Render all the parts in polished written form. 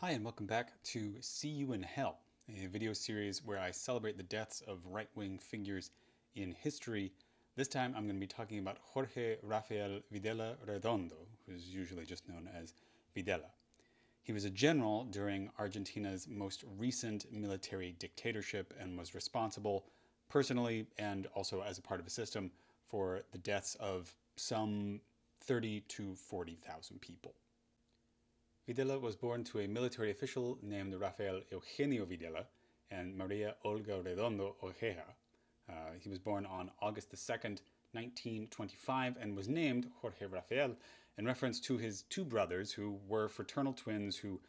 Hi and welcome back to See You in Hell, a video series where I celebrate the deaths of right-wing figures in history. This time I'm going to be talking about Jorge Rafael Videla Redondo, who is usually just known as Videla. He was a general during Argentina's most recent military dictatorship and was responsible personally and also as a part of a system for the deaths of some 30 to 40,000 people. Videla was born to a military official named Rafael Eugenio Videla and Maria Olga Redondo Ojea. He was born on August the 2nd, 1925, and was named Jorge Rafael in reference to his two brothers who were fraternal twins who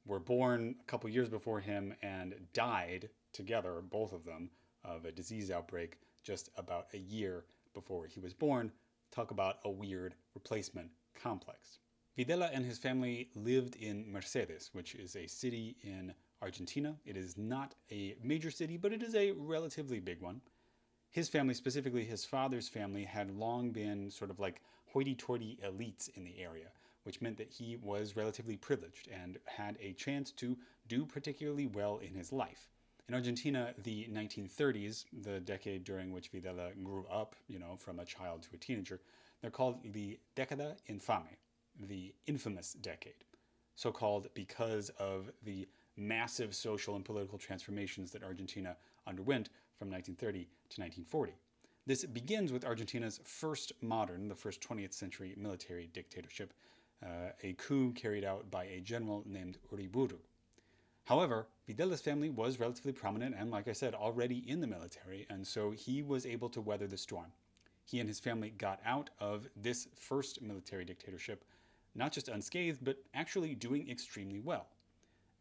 were born a couple years before him and died together, both of them, of a disease outbreak just about a year before he was born. Talk about a weird replacement complex. Videla and his family lived in Mercedes, which is a city in Argentina. It is not a major city, but it is a relatively big one. His family, specifically his father's family, had long been sort of like hoity-toity elites in the area, which meant that he was relatively privileged and had a chance to do particularly well in his life. In Argentina, the 1930s, the decade during which Videla grew up, from a child to a teenager, they're called the década infame, the infamous decade, so-called because of the massive social and political transformations that Argentina underwent from 1930 to 1940. This begins with Argentina's first modern, the first 20th century military dictatorship, a coup carried out by a general named Uriburu. However, Videla's family was relatively prominent and, like I said, already in the military, and so he was able to weather the storm. He and his family got out of this first military dictatorship not just unscathed, but actually doing extremely well.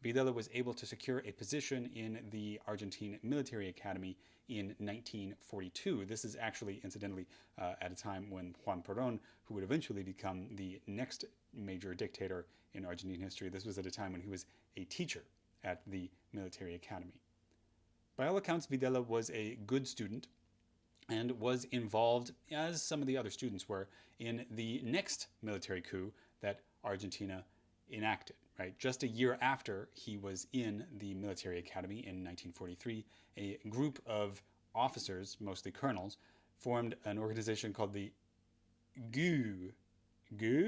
Videla was able to secure a position in the Argentine Military Academy in 1942. This is actually, incidentally, at a time when Juan Perón, who would eventually become the next major dictator in Argentine history, this was at a time when he was a teacher at the Military Academy. By all accounts, Videla was a good student and was involved, as some of the other students were, in the next military coup that Argentina enacted. Right? Just a year after he was in the military academy in 1943, a group of officers, mostly colonels, formed an organization called the GU, the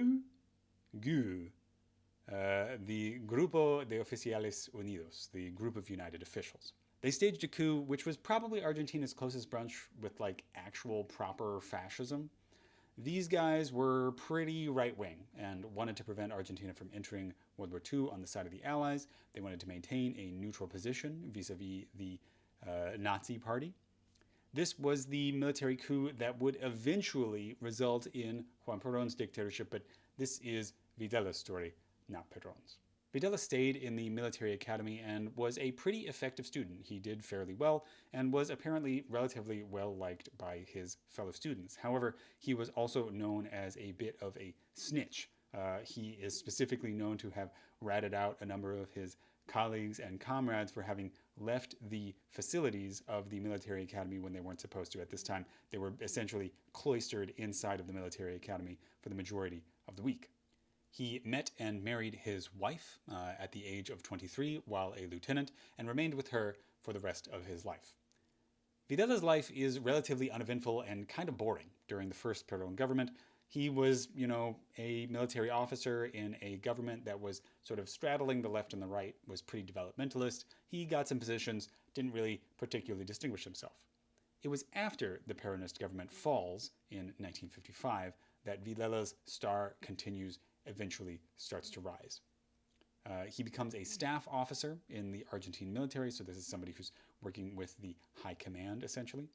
Grupo de Oficiales Unidos, the Group of United Officials. They staged a coup which was probably Argentina's closest brunch with actual proper fascism. These guys were pretty right-wing and wanted to prevent Argentina from entering World War II on the side of the Allies. They wanted to maintain a neutral position vis-a-vis the Nazi Party. This was the military coup that would eventually result in Juan Perón's dictatorship, but this is Videla's story, not Perón's. Videla stayed in the military academy and was a pretty effective student. He did fairly well and was apparently relatively well liked by his fellow students. However, he was also known as a bit of a snitch. He is specifically known to have ratted out a number of his colleagues and comrades for having left the facilities of the military academy when they weren't supposed to. At this time, they were essentially cloistered inside of the military academy for the majority of the week. He met and married his wife at the age of 23 while a lieutenant and remained with her for the rest of his life. Videla's life is relatively uneventful and kind of boring during the first Perón government. He was, a military officer in a government that was sort of straddling the left and the right, was pretty developmentalist. He got some positions, didn't really particularly distinguish himself. It was after the Peronist government falls in 1955 that Videla's star eventually starts to rise. He becomes a staff officer in the Argentine military, so this is somebody who's working with the high command, essentially.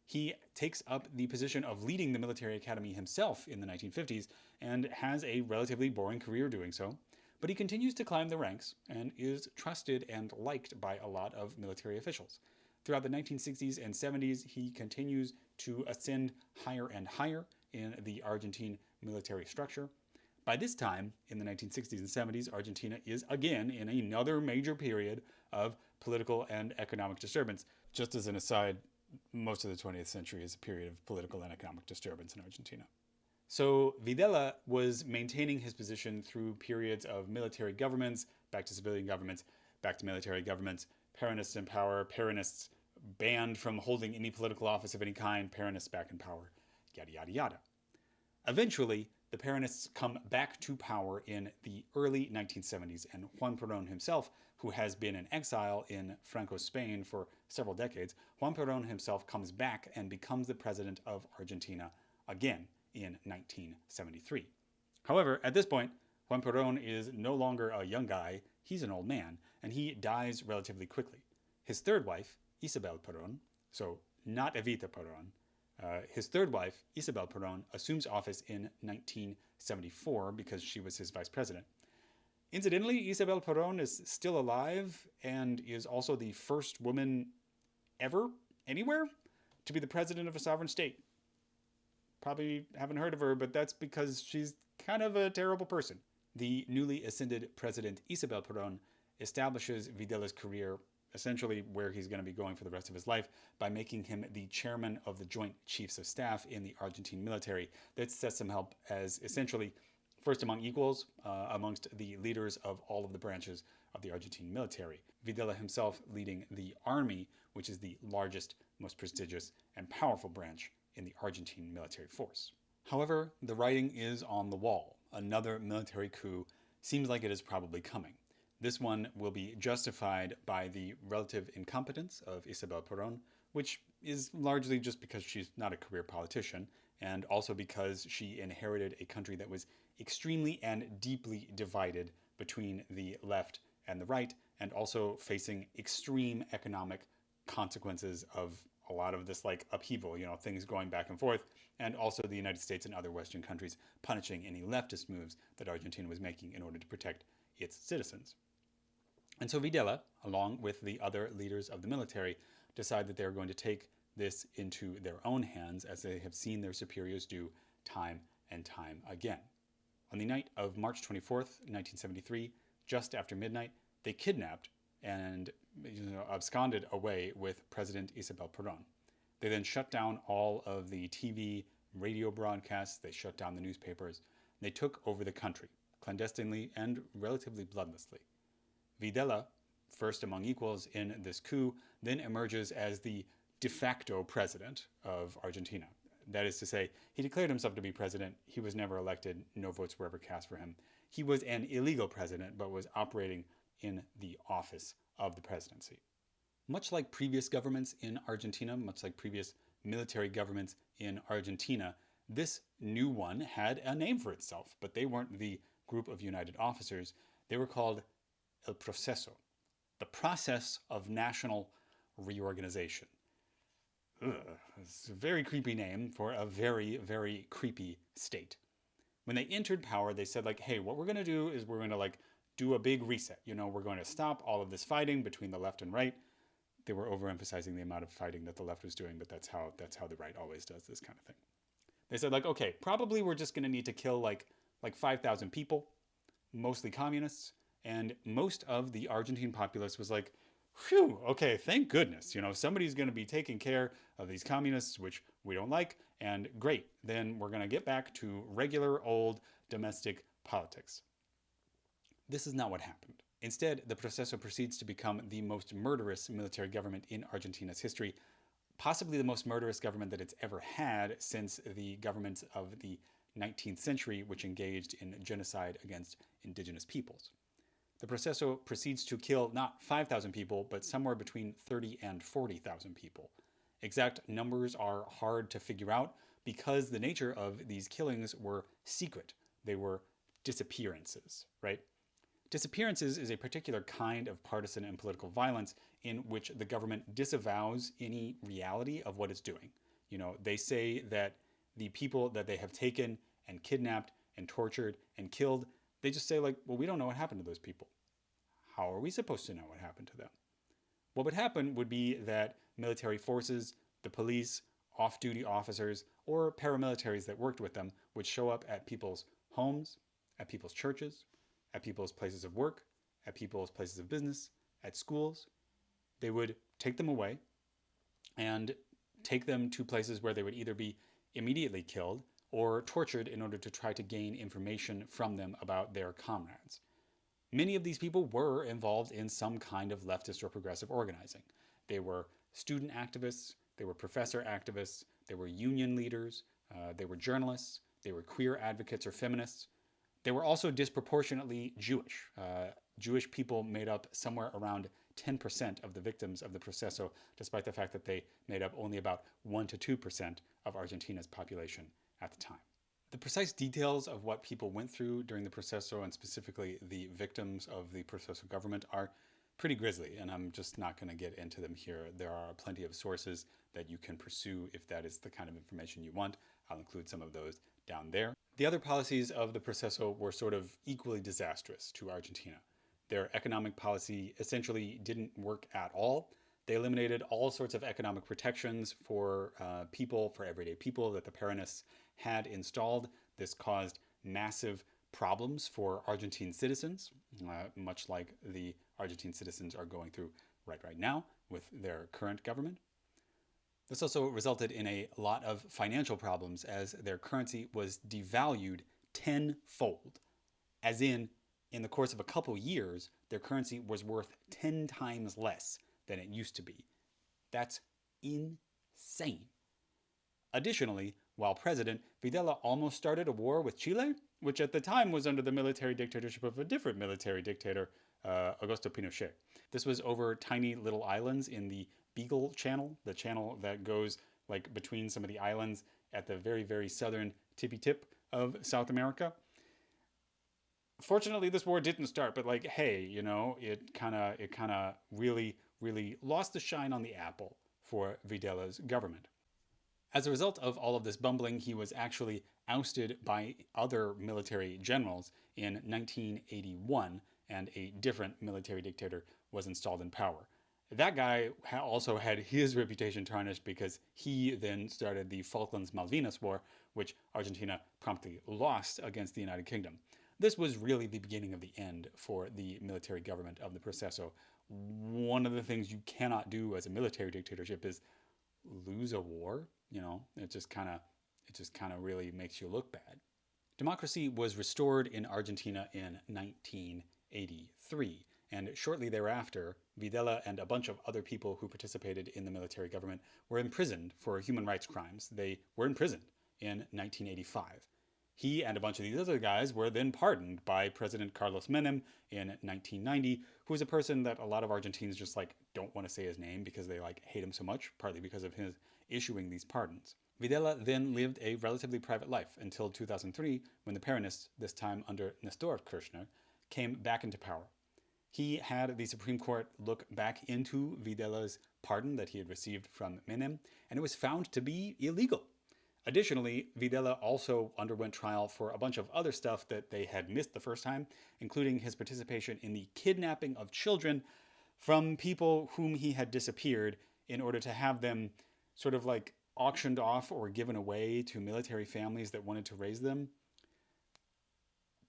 He takes up the position of leading the military academy himself in the 1950s and has a relatively boring career doing so, but he continues to climb the ranks and is trusted and liked by a lot of military officials. Throughout the 1960s and 70s, he continues to ascend higher and higher in the Argentine military structure. By this time, in the 1960s and 70s, Argentina is again in another major period of political and economic disturbance. Just as an aside, most of the 20th century is a period of political and economic disturbance in Argentina. So Videla was maintaining his position through periods of military governments, back to civilian governments, back to military governments, Peronists in power, Peronists banned from holding any political office of any kind, Peronists back in power, yada, yada, yada. Eventually, the Peronists come back to power in the early 1970s, and Juan Perón himself, who has been in exile in Franco's Spain for several decades, Juan Perón himself comes back and becomes the president of Argentina again in 1973. However, at this point, Juan Perón is no longer a young guy, he's an old man, and he dies relatively quickly. His third wife, Isabel Perón, so not Evita Perón, his third wife, Isabel Perón, assumes office in 1974 because she was his vice president. Incidentally, Isabel Perón is still alive and is also the first woman ever, anywhere, to be the president of a sovereign state. Probably haven't heard of her, but that's because she's kind of a terrible person. The newly ascended president, Isabel Perón, establishes Videla's career essentially where he's going to be going for the rest of his life by making him the chairman of the Joint Chiefs of Staff in the Argentine military. That sets him up as essentially first among equals amongst the leaders of all of the branches of the Argentine military. Videla himself leading the army, which is the largest, most prestigious, and powerful branch in the Argentine military force. However, the writing is on the wall. Another military coup seems like it is probably coming. This one will be justified by the relative incompetence of Isabel Perón, which is largely just because she's not a career politician, and also because she inherited a country that was extremely and deeply divided between the left and the right, and also facing extreme economic consequences of a lot of this like upheaval, things going back and forth, and also the United States and other Western countries punishing any leftist moves that Argentina was making in order to protect its citizens. And so Videla, along with the other leaders of the military, decide that they're going to take this into their own hands as they have seen their superiors do time and time again. On the night of March 24th, 1973, just after midnight, they kidnapped and absconded away with President Isabel Perón. They then shut down all of the TV, radio broadcasts, they shut down the newspapers, they took over the country, clandestinely and relatively bloodlessly. Videla, first among equals in this coup, then emerges as the de facto president of Argentina. That is to say, he declared himself to be president. He was never elected. No votes were ever cast for him. He was an illegal president, but was operating in the office of the presidency. Much like previous governments in Argentina, much like previous military governments in Argentina, this new one had a name for itself, but they weren't the group of united officers. They were called El Proceso, the process of national reorganization. It's a very creepy name for a very, very creepy state. When they entered power, they said hey, what we're going to do is we're going to do a big reset. We're going to stop all of this fighting between the left and right. They were overemphasizing the amount of fighting that the left was doing, but that's how the right always does this kind of thing. They said okay, probably we're just going to need to kill like 5,000 people, mostly communists. And most of the Argentine populace was phew, okay, thank goodness. Somebody's going to be taking care of these communists, which we don't like, and great. Then we're going to get back to regular old domestic politics. This is not what happened. Instead, the Proceso proceeds to become the most murderous military government in Argentina's history, possibly the most murderous government that it's ever had since the governments of the 19th century, which engaged in genocide against indigenous peoples. The Proceso proceeds to kill not 5,000 people, but somewhere between 30 and 40,000 people. Exact numbers are hard to figure out because the nature of these killings were secret. They were disappearances, right? Disappearances is a particular kind of partisan and political violence in which the government disavows any reality of what it's doing. They say that the people that they have taken and kidnapped and tortured and killed, they just say well, we don't know what happened to those people. How are we supposed to know what happened to them? What would happen would be that military forces, the police, off-duty officers, or paramilitaries that worked with them would show up at people's homes, at people's churches, at people's places of work, at people's places of business, at schools. They would take them away and take them to places where they would either be immediately killed or tortured in order to try to gain information from them about their comrades. Many of these people were involved in some kind of leftist or progressive organizing. They were student activists, they were professor activists, they were union leaders, they were journalists, they were queer advocates or feminists. They were also disproportionately Jewish. Jewish people made up somewhere around 10% of the victims of the proceso, despite the fact that they made up only about 1 to 2% of Argentina's population at the time. The precise details of what people went through during the proceso, and specifically the victims of the proceso government, are pretty grisly, and I'm just not going to get into them here. There are plenty of sources that you can pursue if that is the kind of information you want. I'll include some of those down there. The other policies of the proceso were sort of equally disastrous to Argentina. Their economic policy essentially didn't work at all. They eliminated all sorts of economic protections for everyday people that the Peronists had installed. This caused massive problems for Argentine citizens, much like the Argentine citizens are going through right now with their current government. This also resulted in a lot of financial problems as their currency was devalued tenfold. As in the course of a couple years, their currency was worth 10 times less than it used to be. That's insane. Additionally, while president, Videla almost started a war with Chile, which at the time was under the military dictatorship of a different military dictator, Augusto Pinochet. This was over tiny little islands in the Beagle Channel, the channel that goes like between some of the islands at the very, very southern tippy tip of South America. Fortunately, this war didn't start, but like, hey, you know, it kind of really lost the shine on the apple for Videla's government. As a result of all of this bumbling, he was actually ousted by other military generals in 1981, and a different military dictator was installed in power. That guy also had his reputation tarnished because he then started the Falklands-Malvinas War, which Argentina promptly lost against the United Kingdom. This was really the beginning of the end for the military government of the proceso. One of the things you cannot do as a military dictatorship is lose a war. You know, it just kind of really makes you look bad. Democracy was restored in Argentina in 1983, and shortly thereafter, Videla and a bunch of other people who participated in the military government were imprisoned for human rights crimes. They were imprisoned in 1985. He and a bunch of these other guys were then pardoned by President Carlos Menem in 1990, who is a person that a lot of Argentines just like don't want to say his name because they like hate him so much, partly because of his issuing these pardons. Videla then lived a relatively private life until 2003, when the Peronists, this time under Nestor Kirchner, came back into power. He had the Supreme Court look back into Videla's pardon that he had received from Menem, and it was found to be illegal. Additionally, Videla also underwent trial for a bunch of other stuff that they had missed the first time, including his participation in the kidnapping of children from people whom he had disappeared in order to have them sort of like auctioned off or given away to military families that wanted to raise them.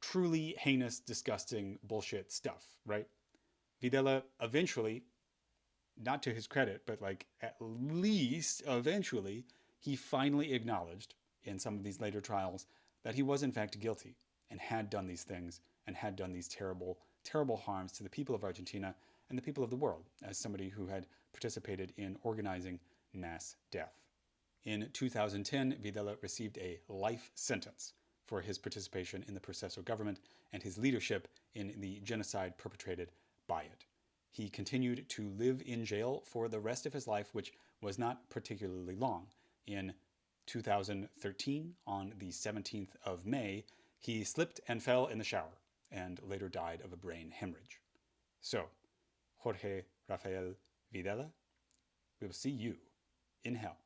Truly heinous, disgusting bullshit stuff, right? Videla eventually, not to his credit, but like at least eventually, he finally acknowledged in some of these later trials that he was in fact guilty and had done these things and had done these terrible, terrible harms to the people of Argentina and the people of the world as somebody who had participated in organizing mass death. In 2010, Videla received a life sentence for his participation in the proceso government and his leadership in the genocide perpetrated by it. He continued to live in jail for the rest of his life, which was not particularly long. In 2013, on the 17th of May, he slipped and fell in the shower and later died of a brain hemorrhage. So, Jorge Rafael Videla, we will see you in hell.